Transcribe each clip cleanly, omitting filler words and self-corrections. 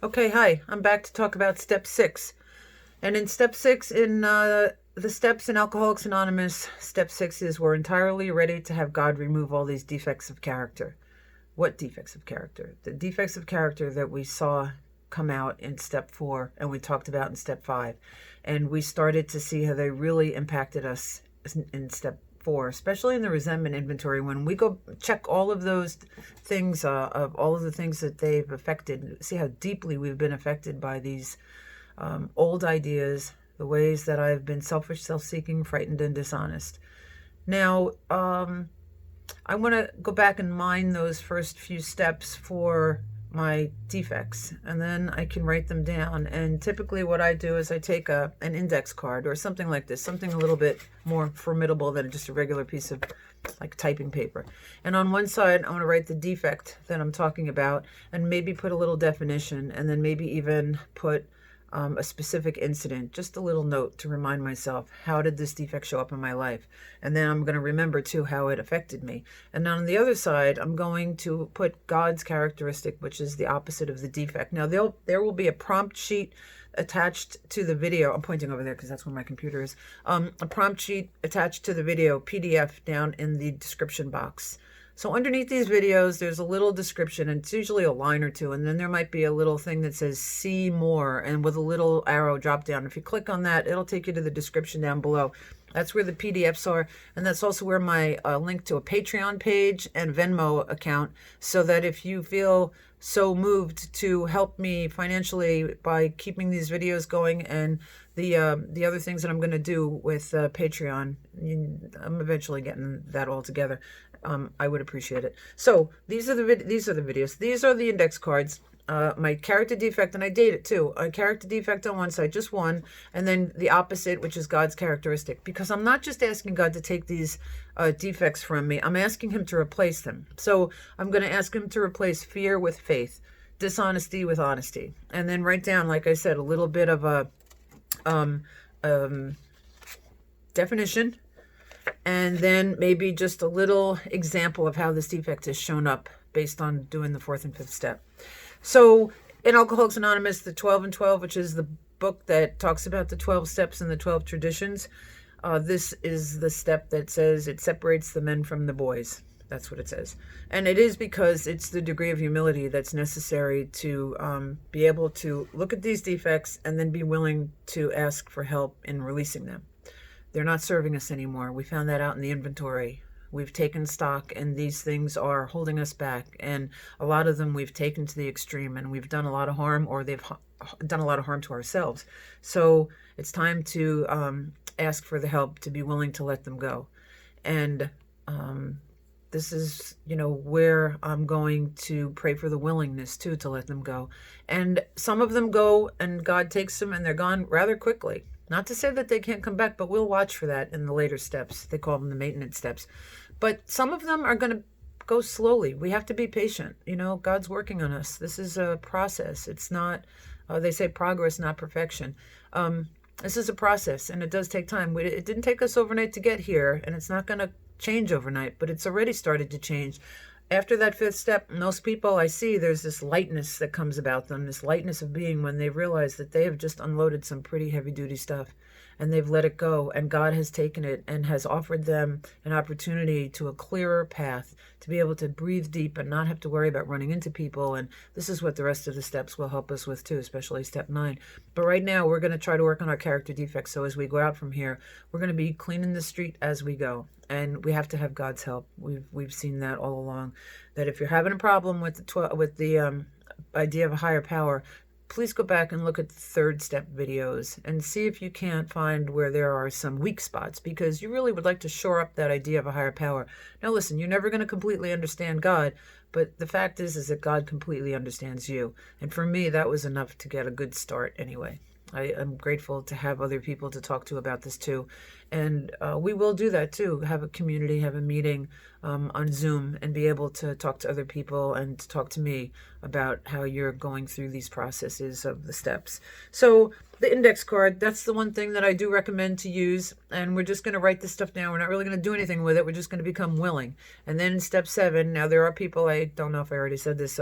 Okay, hi. I'm back to talk about step 6. And in step 6, in the steps in Alcoholics Anonymous, step 6 is we're entirely ready to have God remove all these defects of character. What defects of character? The defects of character that we saw come out in step 4 and we talked about in step 5. And we started to see how they really impacted us in step 4, especially in the resentment inventory. When we go check all of those things, of all of the things that they've affected, see how deeply we've been affected by these old ideas, the ways that I've been selfish, self-seeking, frightened, and dishonest. Now, I want to go back and mine those first few steps for my defects, and then I can write them down. And typically what I do is I take an index card or something like this, something a little bit more formidable than just a regular piece of like typing paper. And on one side, I want to write the defect that I'm talking about and maybe put a little definition, and then maybe even put a specific incident, just a little note to remind myself, how did this defect show up in my life? And then I'm going to remember too how it affected me. And on the other side, I'm going to put God's characteristic, which is the opposite of the defect. Now there will be a prompt sheet attached to the video. I'm pointing over there because that's where my computer is. A prompt sheet attached to the video, PDF, down in the description box. So underneath these videos, there's a little description, and it's usually a line or two, and then there might be a little thing that says see more, and with a little arrow drop down. If you click on that, it'll take you to the description down below. That's where the PDFs are, and that's also where my link to a Patreon page and Venmo account, so that if you feel so moved to help me financially by keeping these videos going and the other things that I'm going to do with Patreon, I'm eventually getting that all together. I would appreciate it. So these are the videos. These are the index cards. My character defect, and I date it too. A character defect on one side, just one, and then the opposite, which is God's characteristic. Because I'm not just asking God to take these defects from me. I'm asking him to replace them. So I'm going to ask him to replace fear with faith, dishonesty with honesty, and then write down, like I said, a little bit of a definition, and then maybe just a little example of how this defect has shown up based on doing the 4th and 5th step. So in Alcoholics Anonymous, the 12 and 12, which is the book that talks about the 12 steps and the 12 traditions, this is the step that says it separates the men from the boys. That's what it says. And it is because it's the degree of humility that's necessary to be able to look at these defects and then be willing to ask for help in releasing them. They're not serving us anymore. We found that out in the inventory. We've taken stock, and these things are holding us back. And a lot of them we've taken to the extreme, and we've done a lot of harm, or they've done a lot of harm to ourselves. So it's time to ask for the help, to be willing to let them go. And this is, where I'm going to pray for the willingness too, to let them go. And some of them go, and God takes them, and they're gone rather quickly. Not to say that they can't come back, but we'll watch for that in the later steps. They call them the maintenance steps. But some of them are going to go slowly. We have to be patient. God's working on us. This is a process. It's not, they say progress, not perfection. This is a process, and it does take time. It didn't take us overnight to get here, and it's not going to change overnight, but it's already started to change. After that 5th step, most people I see, there's this lightness that comes about them, this lightness of being when they realize that they have just unloaded some pretty heavy-duty stuff, and they've let it go, and God has taken it and has offered them an opportunity to a clearer path, to be able to breathe deep and not have to worry about running into people. And this is what the rest of the steps will help us with too, especially step 9. But right now, we're going to try to work on our character defects, so as we go out from here, we're going to be cleaning the street as we go. And we have to have God's help. We've seen that all along. That if you're having a problem with the idea of a higher power, please go back and look at the 3rd step videos and see if you can't find where there are some weak spots, because you really would like to shore up that idea of a higher power. Now listen, you're never going to completely understand God, but the fact is that God completely understands you. And for me, that was enough to get a good start anyway. I am grateful to have other people to talk to about this too. And we will do that too, have a community, have a meeting on Zoom, and be able to talk to other people and to talk to me about how you're going through these processes of the steps. So the index card, that's the one thing that I do recommend to use. And we're just going to write this stuff down. We're not really going to do anything with it. We're just going to become willing. And then in step 7, now there are people, I don't know if I already said this,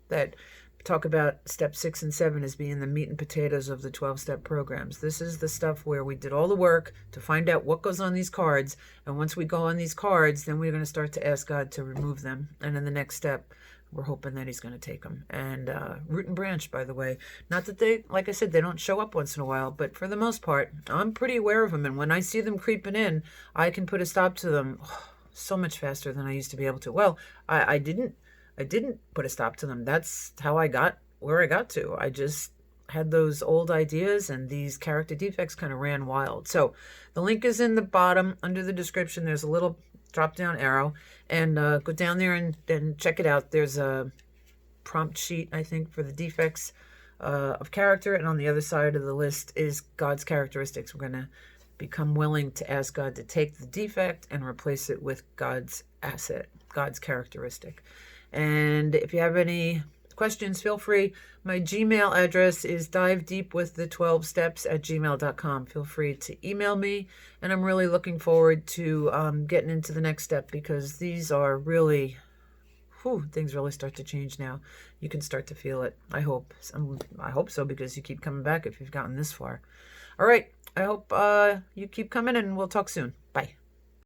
that talk about step 6 and 7 as being the meat and potatoes of the 12-step programs. This is the stuff where we did all the work to find out what goes on these cards. And once we go on these cards, then we're going to start to ask God to remove them. And in the next step, we're hoping that he's going to take them. And root and branch, by the way. Not that they, like I said, they don't show up once in a while, but for the most part, I'm pretty aware of them. And when I see them creeping in, I can put a stop to them so much faster than I used to be able to. Well, I didn't put a stop to them. That's how I got where I got to. I just had those old ideas, and these character defects kind of ran wild. So the link is in the bottom under the description. There's a little drop down arrow, and go down there and check it out. There's a prompt sheet, I think, for the defects of character, and on the other side of the list is God's characteristics. We're going to become willing to ask God to take the defect and replace it with God's asset, God's characteristic. And if you have any questions, feel free. My Gmail address is divedeepwiththe12steps@gmail.com. Feel free to email me, and I'm really looking forward to getting into the next step, because these are really, things really start to change now. You can start to feel it. I hope so, because you keep coming back if you've gotten this far. All right. I hope you keep coming, and we'll talk soon. Bye.